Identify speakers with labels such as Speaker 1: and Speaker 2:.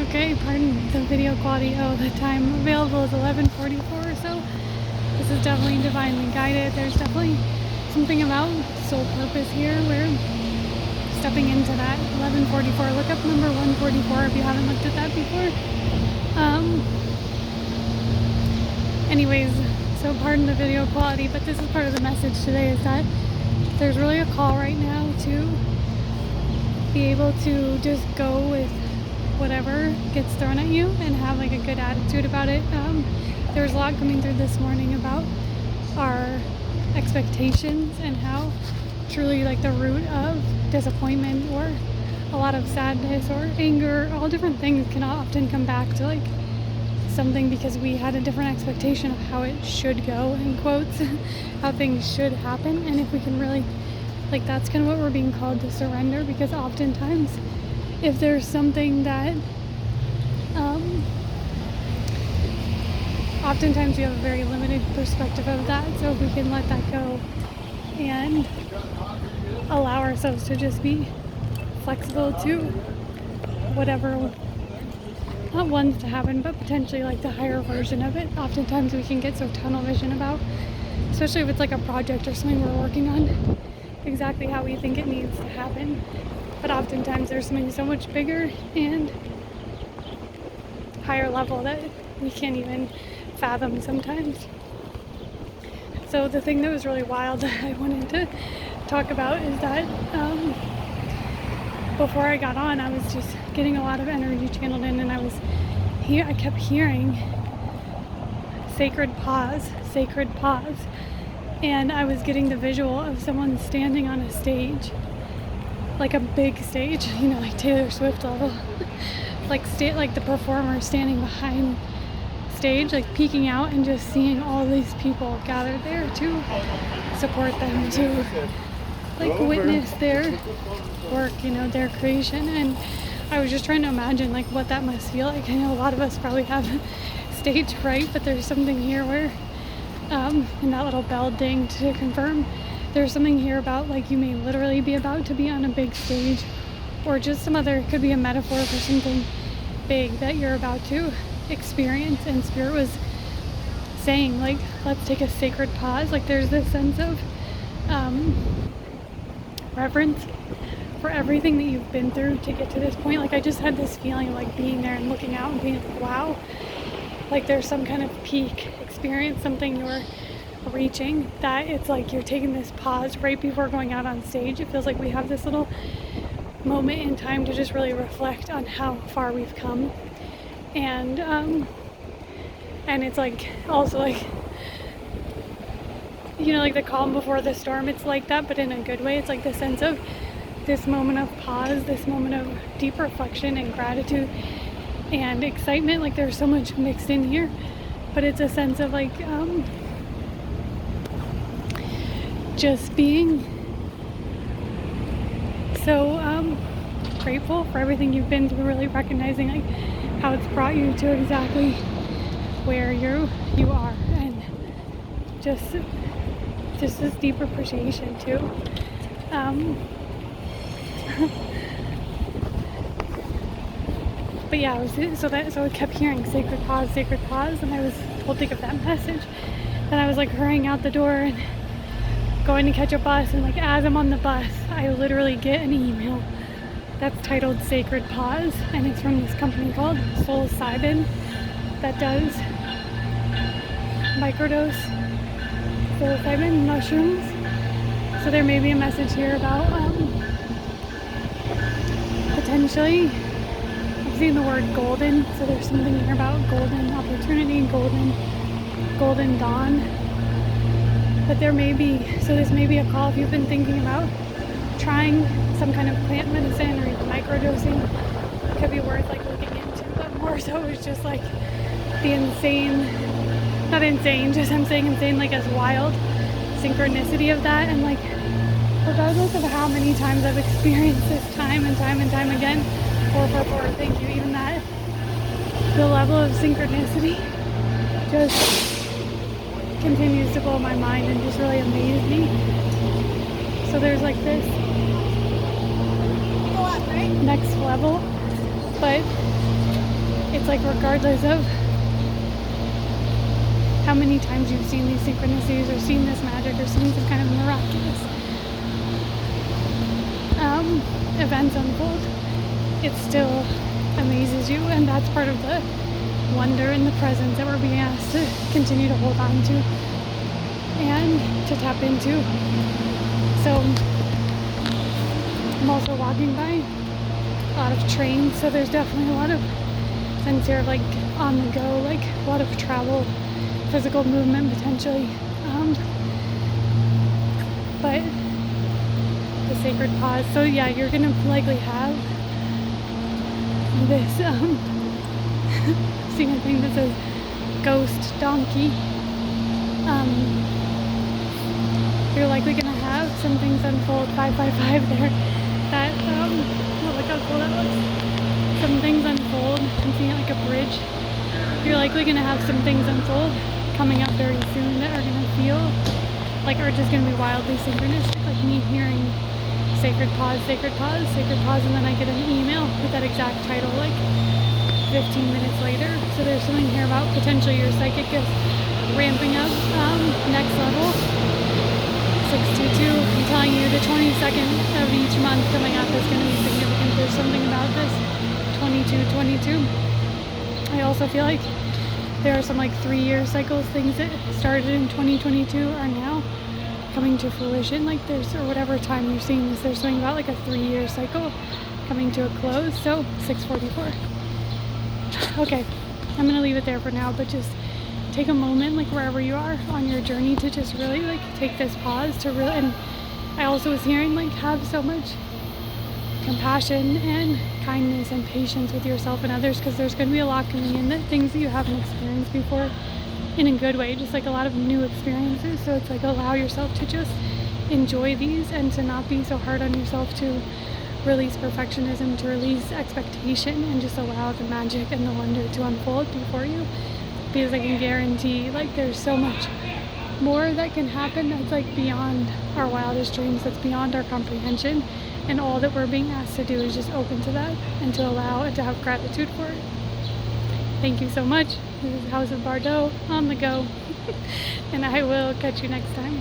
Speaker 1: Okay, pardon the video quality. Oh, the time available is 11:44, so this is definitely divinely guided. There's definitely something about soul purpose here. We're stepping into that 11:44. Look up number 144 if you haven't looked at that before. Anyways, so pardon the video quality, but this is part of the message today, is that there's really a call right now to be able to just go with whatever gets thrown at you and have like a good attitude about it. There was a lot coming through this morning about our expectations and how truly like the root of disappointment or a lot of sadness or anger, all different things can often come back to like something because we had a different expectation of how it should go, in quotes, how things should happen. And if we can really, like, that's kind of what we're being called to surrender, because oftentimes if there's something that oftentimes we have a very limited perspective of that. So if we can let that go and allow ourselves to just be flexible to whatever not wants to happen, but potentially like the higher version of it. Oftentimes we can get so tunnel vision about, especially if it's like a project or something we're working on, exactly how we think it needs to happen. But oftentimes there's something so much bigger and higher level that we can't even fathom sometimes. So the thing that was really wild that I wanted to talk about is that before I got on, I was just getting a lot of energy channeled in, and I kept hearing sacred pause, and I was getting the visual of someone standing on a stage, like a big stage, you know, like Taylor Swift level, like the performer standing behind stage, like peeking out and just seeing all these people gathered there to support them, to like witness their work, you know, their creation. And I was just trying to imagine like what that must feel like. I know a lot of us probably have stage fright, but there's something here where and that little bell ding to confirm, there's something here about like you may literally be about to be on a big stage, or just some other, it could be a metaphor for something big that you're about to experience. And Spirit was saying like, let's take a sacred pause. Like there's this sense of reverence for everything that you've been through to get to this point. Like I just had this feeling of like being there and looking out and being like, wow, like there's some kind of peak experience, something you're reaching, that it's like you're taking this pause right before going out on stage. It feels like we have this little moment in time to just really reflect on how far we've come. And it's like also like, you know, like the calm before the storm, it's like that, but in a good way. It's like the sense of this moment of pause, this moment of deep reflection and gratitude and excitement. Like there's so much mixed in here, but it's a sense of like just being so grateful for everything you've been through, really recognizing like how it's brought you to exactly where you are, and just this deep appreciation too. But yeah, so I kept hearing sacred pause, and I was told to give that message. Then I was like hurrying out the door and going to catch a bus, and like as I'm on the bus, I literally get an email that's titled Sacred Pause, and it's from this company called Psilocybin that does microdose psilocybin mushrooms. So there may be a message here about potentially, I've seen the word golden, so there's something here about golden opportunity, golden dawn. But there may be, so this may be a call if you've been thinking about trying some kind of plant medicine or even microdosing. It could be worth like looking into, but more so it's just like the not insane, just I'm saying insane like as wild synchronicity of that. And like regardless of how many times I've experienced this time and time again, 444, thank you, even that, the level of synchronicity just continues to blow my mind and just really amaze me. So there's like this next level, but it's like regardless of how many times you've seen these synchronicities or seen this magic or seen some kind of miraculous events unfold, it still amazes you, and that's part of the wonder and the presence that we're being asked to continue to hold on to and to tap into. So I'm also walking by a lot of trains, so there's definitely a lot of sense here of like on the go, like a lot of travel, physical movement potentially, but the sacred pause. So yeah, you're gonna likely have this seeing a thing that says ghost donkey. You're likely gonna have some things unfold 555 there that oh, look how cool that looks. Some things unfold. I'm seeing it like a bridge. You're likely gonna have some things unfold coming up very soon that are gonna feel like are just gonna be wildly synchronistic, like me hearing sacred pause, sacred pause, sacred pause, and then I get an email with that exact title like 15 minutes later. So there's something here about potentially your psychic gifts ramping up, next level. 622, I'm telling you, the 22nd of each month coming up is going to be significant. There's something about this 2222. I also feel like there are some like 3-year cycles, things that started in 2022 are now coming to fruition. Like there's, or whatever time you're seeing this, there's something about like a 3-year cycle coming to a close. So 644. Okay, I'm gonna leave it there for now, but just take a moment, like wherever you are on your journey, to just really like take this pause to really, and I also was hearing like have so much compassion and kindness and patience with yourself and others, because there's going to be a lot coming in, that things that you haven't experienced before in a good way, just like a lot of new experiences. So it's like allow yourself to just enjoy these and to not be so hard on yourself, to release perfectionism, to release expectation, and just allow the magic and the wonder to unfold before you, because I can guarantee like there's so much more that can happen that's like beyond our wildest dreams, that's beyond our comprehension, and all that we're being asked to do is just open to that and to allow and to have gratitude for it. Thank you so much. This is House of Bardot on the go and I will catch you next time.